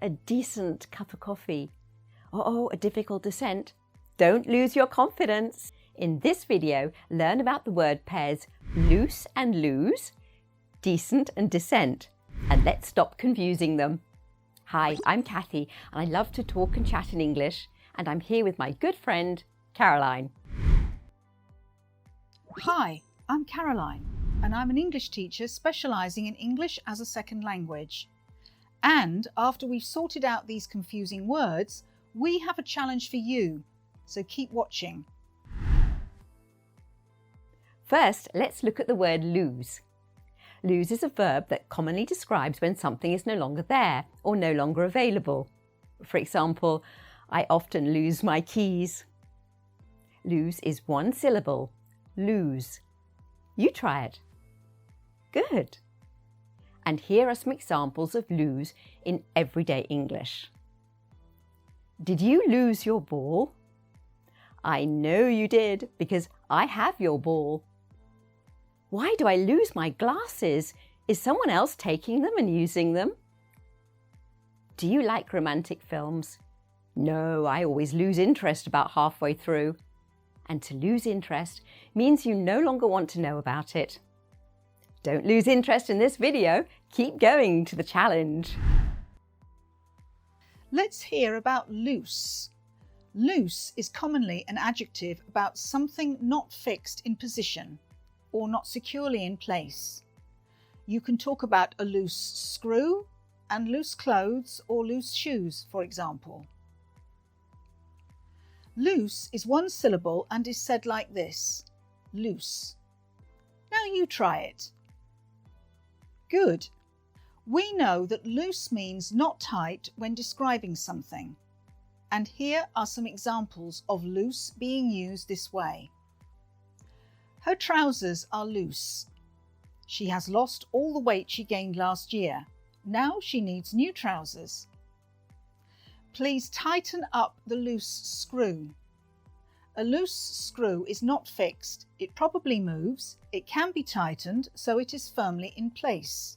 a decent cup of coffee. Uh-oh, a difficult descent. Don't lose your confidence. In this video, learn about the word pairs loose and lose, decent and descent, and let's stop confusing them. Hi, I'm Kathy, and I love to talk and chat in English, and I'm here with my good friend, Caroline. Hi, I'm Caroline, and I'm an English teacher specialising in English as a second language. And after we've sorted out these confusing words, we have a challenge for you, so keep watching. First, let's look at the word lose. Lose is a verb that commonly describes when something is no longer there or no longer available. For example, I often lose my keys. Lose is one syllable. Lose. You try it. Good. And here are some examples of lose in everyday English. Did you lose your ball? I know you did, because I have your ball. Why do I lose my glasses? Is someone else taking them and using them? Do you like romantic films? No, I always lose interest about halfway through. And to lose interest means you no longer want to know about it. Don't lose interest in this video. Keep going to the challenge. Let's hear about loose. Loose is commonly an adjective about something not fixed in position or not securely in place. You can talk about a loose screw and loose clothes or loose shoes, for example. Loose is one syllable and is said like this: loose. Now you try it. Good. We know that loose means not tight when describing something. And here are some examples of loose being used this way. Her trousers are loose. She has lost all the weight she gained last year. Now she needs new trousers. Please tighten up the loose screw. A loose screw is not fixed. It probably moves. It can be tightened so it is firmly in place.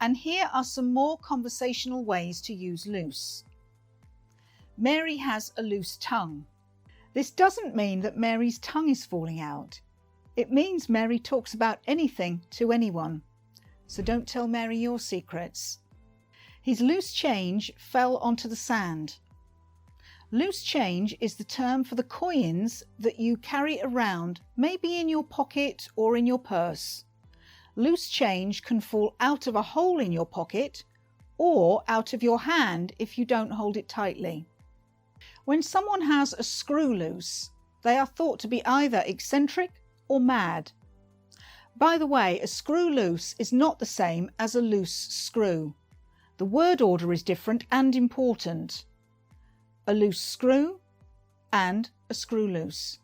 And here are some more conversational ways to use loose. Mary has a loose tongue. This doesn't mean that Mary's tongue is falling out. It means Mary talks about anything to anyone. So don't tell Mary your secrets. His loose change fell onto the sand. Loose change is the term for the coins that you carry around, maybe in your pocket or in your purse. Loose change can fall out of a hole in your pocket or out of your hand if you don't hold it tightly. When someone has a screw loose, they are thought to be either eccentric or mad. By the way, a screw loose is not the same as a loose screw. The word order is different and important. A loose screw and a screw loose.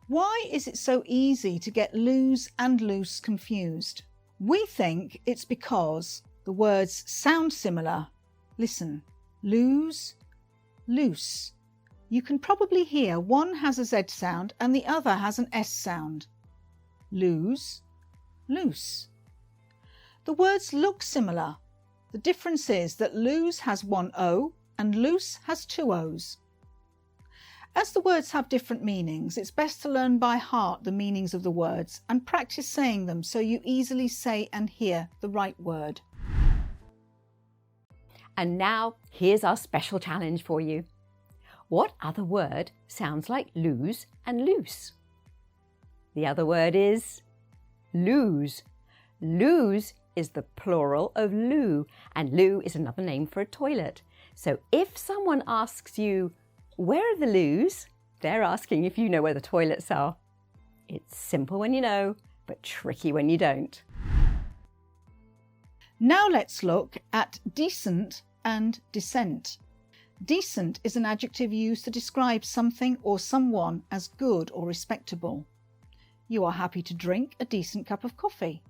Why is it so easy to get lose and loose confused? We think it's because the words sound similar. Listen, lose, loose. You can probably hear one has a Z sound and the other has an S sound. Lose, loose. The words look similar. The difference is that lose has one O and loose has two O's. As the words have different meanings, it's best to learn by heart the meanings of the words and practice saying them so you easily say and hear the right word. And now, here's our special challenge for you. What other word sounds like lose and loose? The other word is lose. Lose is the plural of loo, and loo is another name for a toilet. So if someone asks you, where are the loos? They're asking if you know where the toilets are. It's simple when you know, but tricky when you don't. Now let's look at decent and decent. Decent is an adjective used to describe something or someone as good or respectable. You are happy to drink a decent cup of coffee.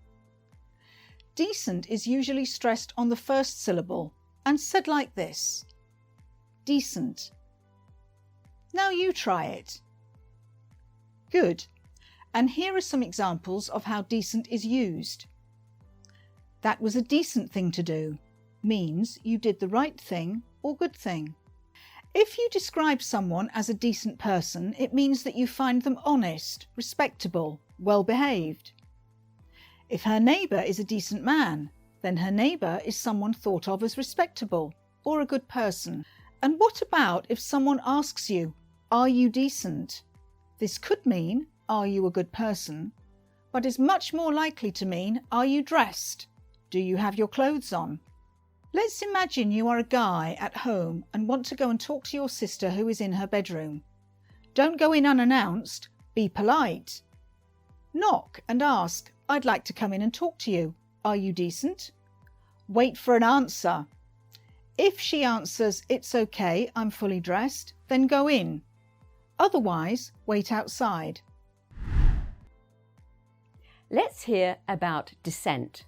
Decent is usually stressed on the first syllable and said like this: decent. Now you try it. Good. And here are some examples of how decent is used. That was a decent thing to do means you did the right thing or good thing. If you describe someone as a decent person, it means that you find them honest, respectable, well behaved. If her neighbour is a decent man, then her neighbour is someone thought of as respectable or a good person. And what about if someone asks you, "Are you decent?" This could mean, "Are you a good person?" but is much more likely to mean, "Are you dressed? Do you have your clothes on?" Let's imagine you are a guy at home and want to go and talk to your sister who is in her bedroom. Don't go in unannounced, be polite. Knock and ask, "I'd like to come in and talk to you. Are you decent?" Wait for an answer. If she answers, "It's okay, I'm fully dressed," then go in. Otherwise, wait outside. Let's hear about descent.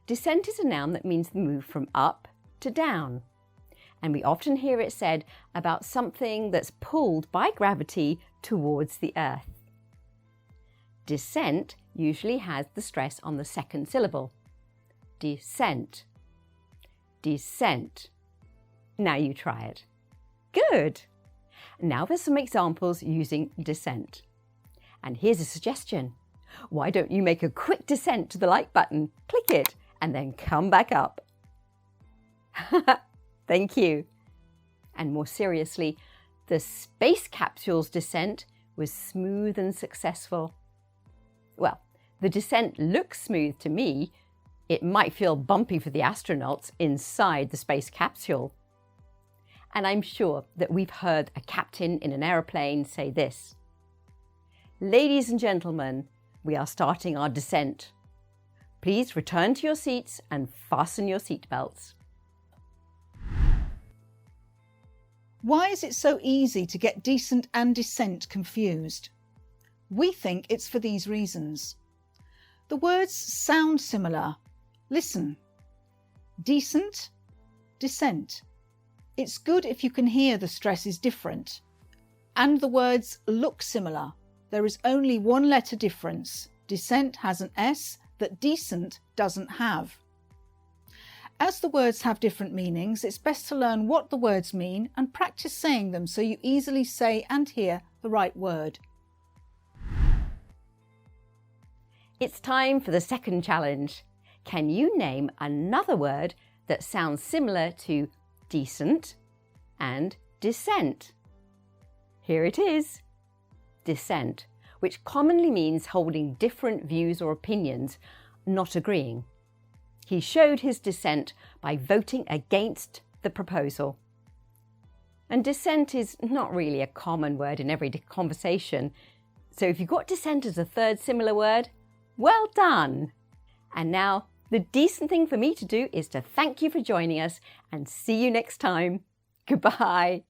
Descent is a noun that means the move from up to down. And we often hear it said about something that's pulled by gravity towards the earth. Descent usually has the stress on the second syllable. Descent. Descent. Now you try it. Good. Now there's some examples using descent. And here's a suggestion. Why don't you make a quick descent to the like button, click it, and then come back up. Thank you. And more seriously, the space capsule's descent was smooth and successful. Well, the descent looks smooth to me. It might feel bumpy for the astronauts inside the space capsule. And I'm sure that we've heard a captain in an aeroplane say this: "Ladies and gentlemen, we are starting our descent. Please return to your seats and fasten your seatbelts." Why is it so easy to get decent and descent confused? We think it's for these reasons. The words sound similar. Listen. Decent, descent. It's good if you can hear the stress is different. And the words look similar. There is only one letter difference. Descent has an S that decent doesn't have. As the words have different meanings, it's best to learn what the words mean and practice saying them so you easily say and hear the right word. It's time for the second challenge. Can you name another word that sounds similar to decent and descent? Here it is. Dissent, which commonly means holding different views or opinions, not agreeing. He showed his dissent by voting against the proposal. And dissent is not really a common word in everyday conversation, so if you got dissent as a third similar word, well done! And now, the decent thing for me to do is to thank you for joining us and see you next time. Goodbye.